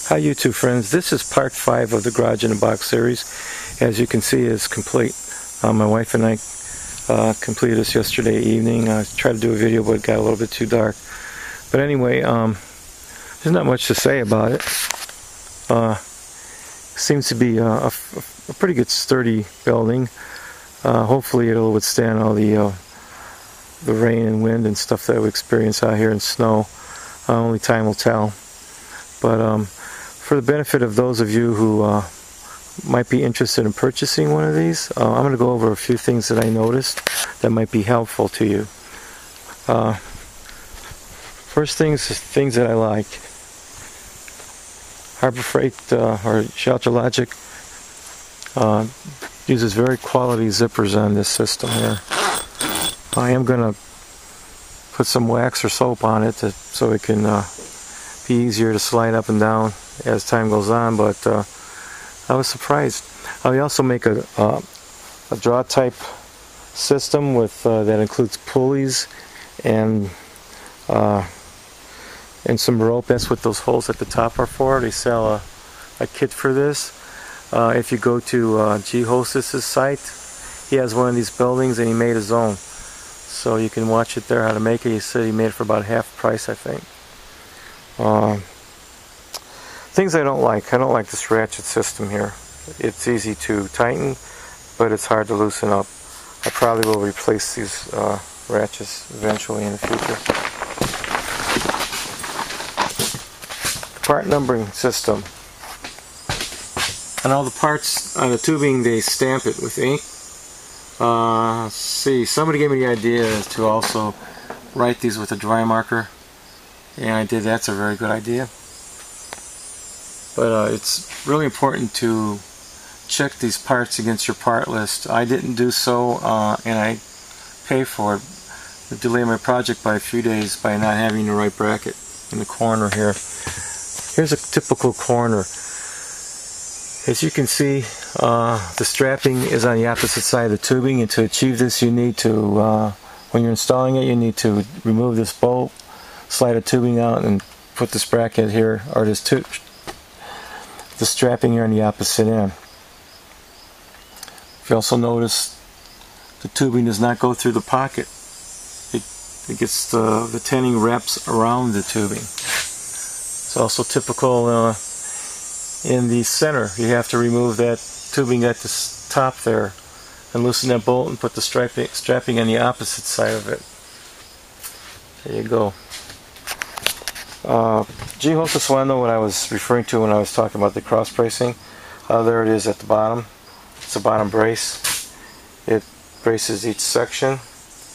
Hi YouTube friends, this is part 5 of the Garage in a Box series. As you can see, it's complete. My wife and I completed this yesterday evening. I tried to do a video, but it got a little bit too dark. But anyway, there's not much to say about it. Seems to be a pretty good sturdy building. Hopefully it'll withstand all the rain and wind and stuff that we experience out here in snow. Only time will tell. But for the benefit of those of you who might be interested in purchasing one of these, I'm going to go over a few things that I noticed that might be helpful to you. First things that I like. Harbor Freight or Shelter Logic uses very quality zippers on this system here. I am going to put some wax or soap on it so it can be easier to slide up and down as time goes on, but I was surprised. They also make a draw type system with that includes pulleys and some rope. That's what those holes at the top are for. They sell a kit for this. If you go to G Hostess's site, he has one of these buildings and he made his own, so you can watch it there how to make it. He said he made it for about half price, I think. Things I don't like this ratchet system here. It's easy to tighten, but it's hard to loosen up. I probably will replace these ratchets eventually in the future. Part numbering system. On all the parts on the tubing, they stamp it with ink. Let's see, somebody gave me the idea to also write these with a dry marker, and I did. That's a very good idea. But it's really important to check these parts against your part list. I didn't do so, and I pay for it. I delayed my project by a few days by not having the right bracket in the corner here. Here's a typical corner. As you can see, the strapping is on the opposite side of the tubing, and to achieve this you need to, when you're installing it, you need to remove this bolt, slide the tubing out, and put this bracket here, or this the strapping here on the opposite end. If you also notice, the tubing does not go through the pocket. It gets the tinning wraps around the tubing. It's also typical in the center. You have to remove that tubing at the top there and loosen that bolt and put the strapping on the opposite side of it. There you go. G Hostess wanted to know what I was referring to when I was talking about the cross bracing. There it is at the bottom. It's a bottom brace. It braces each section.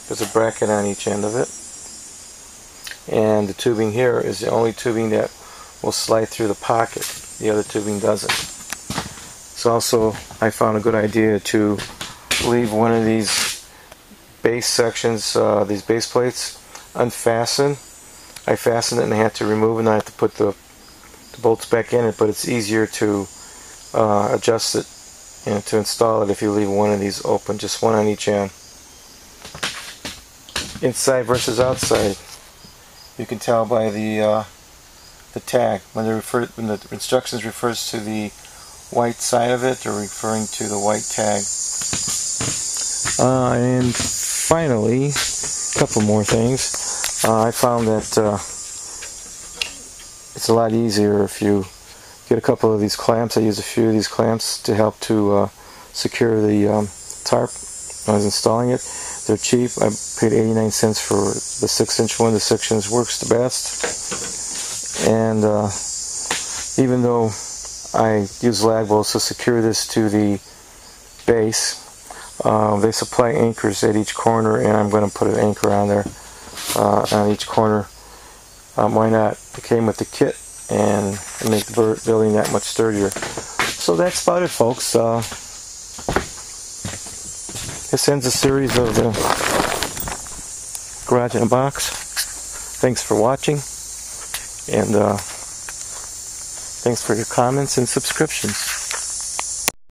There's a bracket on each end of it. And the tubing here is the only tubing that will slide through the pocket. The other tubing doesn't. So also I found a good idea to leave one of these base sections, these base plates, unfastened. I fastened it and I had to remove it, and I had to put the bolts back in it, but it's easier to adjust it and to install it if you leave one of these open, just one on each end. Inside versus outside. You can tell by the tag. When the instructions refers to the white side of it, they're referring to the white tag. And finally, a couple more things. I found that it's a lot easier if you get a couple of these clamps. I use a few of these clamps to help to secure the tarp when I was installing it. They're cheap. I paid 89 cents for the 6-inch one. The 6-inch works the best. And even though I use lag bolts to secure this to the base, they supply anchors at each corner, and I'm going to put an anchor on there. On each corner. Why not? It came with the kit and make the building that much sturdier. So that's about it, folks. This ends a series of the Garage in a Box. Thanks for watching, and thanks for your comments and subscriptions.